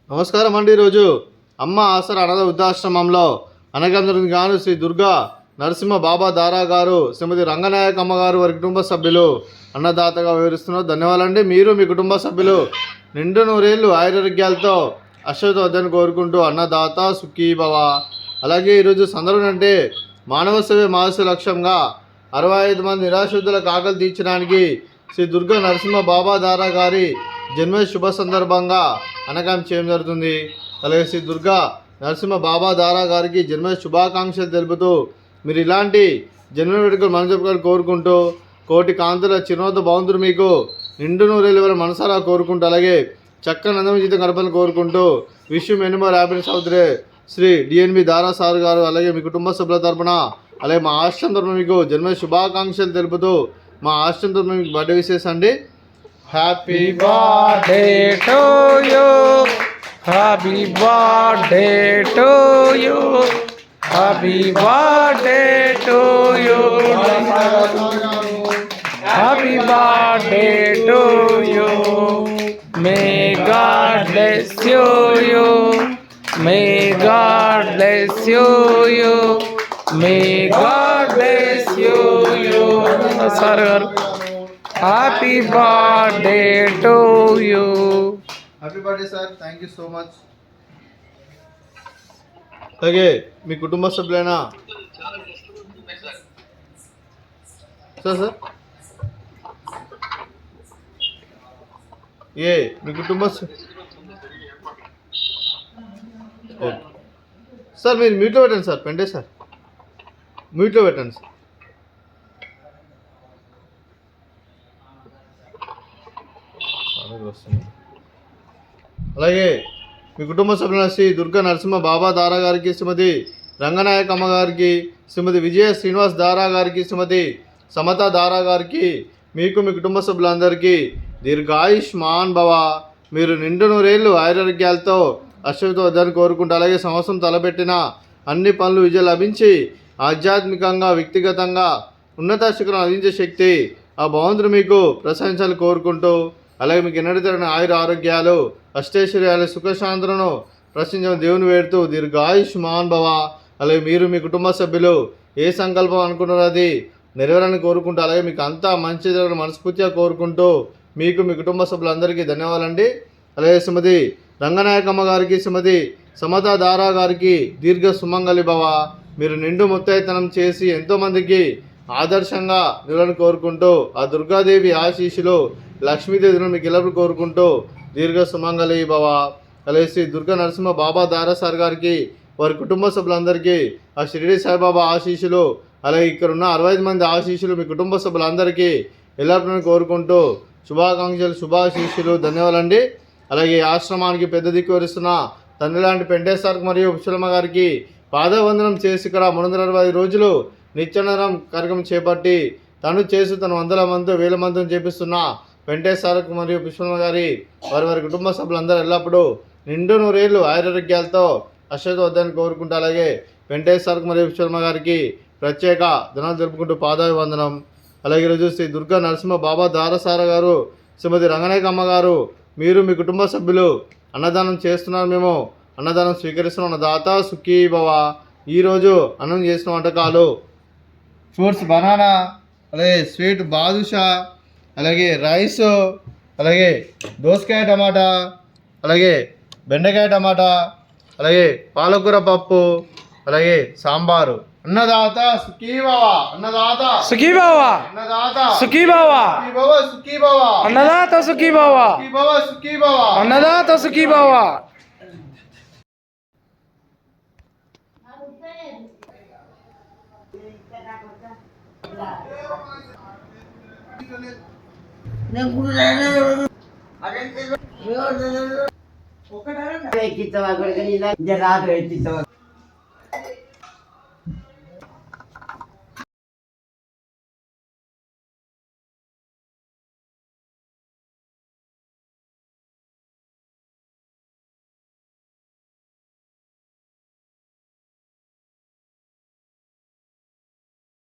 నమస్కారం అండి. ఈరోజు అమ్మ ఆసరా అనాథ వృద్ధాశ్రమంలో అనగందరికి గాను శ్రీ దుర్గా నరసింహ బాబా దారా గారు, శ్రీమతి రంగనాయక అమ్మ గారు, వారి కుటుంబ సభ్యులు అన్నదాతగా వివరిస్తున్నారు. ధన్యవాదాలండి. మీరు మీ కుటుంబ సభ్యులు నిండు నూరేళ్ళు ఆయురారోగ్యాలతో అశ్వత వద్దని కోరుకుంటూ అన్నదాత సుఖీ భవ. అలాగే ఈరోజు సందర్భం అంటే మానవ సేవే మానవ లక్ష్యంగా 65 మంది నిరాశ్రితులకు ఆకలి తీర్చడానికి శ్రీ దుర్గా నరసింహ బాబా దారా గారి జన్మ శుభ సందర్భంగా అనగాం చేయడం జరుగుతుంది. అలాగే శ్రీ దుర్గా నరసింహ బాబా దారా గారికి జన్మ శుభాకాంక్షలు తెలుపుతూ మీరు ఇలాంటి జన్మ వేడుకలు మనసు కోరుకుంటూ కోటి కాంతుల చిరునవ్వుతో భగవంతుడు మీకు నిండు నూరేళ్ళు వరకు మనసారా కోరుకుంటూ అలాగే చక్కని నందమ జీతం గడపని కోరుకుంటూ విషయం ఎన్నుమ ర్యాపిడ్ సౌదరే శ్రీ డిఎన్బి దారా సార్ గారు అలాగే మీ కుటుంబ సభ్యుల తరపున అలాగే మా ఆశ్రమం తరపున మీకు జన్మ శుభాకాంక్షలు తెలుపుతూ మా ఆశ్రమం తరపున మీకు బర్త్డే విశేష అండి. Happy birthday to you, happy birthday to you, happy birthday to you, happy birthday to you. May God bless you, may God bless you, may God bless you. Sir గారు happy birthday to you. Happy birthday sir, thank you so much. అలాగే మీ కుటుంబ సభ్యులైన sir మీ కుటుంబ sir మీరు మ్యూట్లో పెట్టండి sir, పెండే sir మ్యూట్లో పెట్టండి సార్. అలాగే మీ కుటుంబ సభ్యులైన శ్రీ దుర్గా నరసింహ బాబా దారా గారికి, శ్రీమతి రంగనాయక అమ్మ గారికి, శ్రీమతి విజయ శ్రీనివాస్ దారా గారికి, శ్రీమతి సమత దారా గారికి, మీకు మీ కుటుంబ సభ్యులందరికీ దీర్ఘాయుష్మాన్ భవ. మీరు నిండు నూరేళ్ళు ఆయురారోగ్యాలతో అశ్వత వద్దని కోరుకుంటూ అలాగే సంవత్సరం తలపెట్టిన అన్ని పనులు విజయం లభించి ఆధ్యాత్మికంగా వ్యక్తిగతంగా ఉన్నత శిఖరం అందించే శక్తి ఆ భగవంతుడు మీకు ప్రశంసలు కోరుకుంటూ అలాగే మీకు ఎన్నడూ తగిన ఆయుర ఆరోగ్యాలు అష్టైశ్వర్యాలు సుఖశాంతులను ప్రశ్నించడం దేవుని వేడుతూ దీర్ఘాయుష్మాన్ భవ. అలాగే మీరు మీ కుటుంబ సభ్యులు ఏ సంకల్పం అనుకున్నారో అది నెరవేరాలని కోరుకుంటూ అలాగే మీకు అంతా మంచి జరగడం మనస్ఫూర్తిగా కోరుకుంటూ మీకు మీ కుటుంబ సభ్యులందరికీ ధన్యవాదాలండి. అలాగే శ్రీమతి రంగనాయకమ్మ గారికి, శ్రీమతి సమతా దారా గారికి దీర్ఘ సుమంగళి భవ. మీరు నిండు ముత్తైతనం చేసి ఎంతోమందికి ఆదర్శంగా నిలవని కోరుకుంటూ ఆ దుర్గాదేవి ఆశీస్సులు లక్ష్మీదేవిని మీకు ఎల్లప్పుడు కోరుకుంటూ దీర్ఘ సుమంగళి భవ. అలాగే శ్రీ దుర్గా నరసింహ బాబా దారా సార్ గారికి, వారి కుటుంబ సభ్యులందరికీ ఆ షిరిడి సాయిబాబా ఆశీస్సులు అలాగే ఇక్కడ ఉన్న 65 మంది ఆశీస్సులు మీ కుటుంబ సభ్యులందరికీ ఎల్లప్పుడూ కోరుకుంటూ శుభాకాంక్షలు శుభాశీస్సులు ధన్యవాదాలండి. అలాగే ఆశ్రమానికి పెద్ద దిక్కు వరిస్తున్న తండ్రి లాంటి పెండే సార్ మరియు పుష్పలమ్మ గారికి పాదవందనం చేసి ఇక్కడ 360 రోజులు నిత్యాన్నదానం కార్యక్రమం చేపట్టి తను చేసి తన 100 మందితో 1000 మందితో చేపిస్తున్న వెంకటేశ్వరకు మరియు పుష్పలమ్మ గారి వారి కుటుంబ సభ్యులందరూ ఎల్లప్పుడూ నిండు నూరేళ్ళు ఆయురారోగ్యాలతో అశ్వత వద్దని కోరుకుంటూ అలాగే వెంకటేశ్వరకు మరియు పుష్పలమ్మ గారికి ప్రత్యేక ధనాలు జరుపుకుంటూ పాదాభివందనం. అలాగే ఈరోజు శ్రీ దుర్గా నరసింహ బాబా దారసార గారు, శ్రీమతి రంగనాయక అమ్మ గారు, మీరు మీ కుటుంబ సభ్యులు అన్నదానం చేస్తున్నారు. మేము అన్నదానం స్వీకరిస్తున్నాం. అన్నదాత సుఖీ భవ. ఈరోజు అన్నం చేసిన వంటకాలు ఫ్రూట్స్ బనానా, అలాగే స్వీట్ బాదుషా, అలాగే రైస్, అలాగే దోసకాయ టమాటా, అలాగే బెండకాయ టమాటా, అలాగే పాలకూర పప్పు, అలాగే సాంబారు. అన్నదాత సుఖీ భవ, అన్నదాత సుఖీ భవ, అన్నదాత సుఖీ భవ, సుఖీ భవ, అన్నదాత సుఖీ భవ, సుఖీ భవ, సుఖీ భవ, అన్నదాత సుఖీ భవ. ఎక్కిస్తావా రాత్రి ఎక్కిస్తావా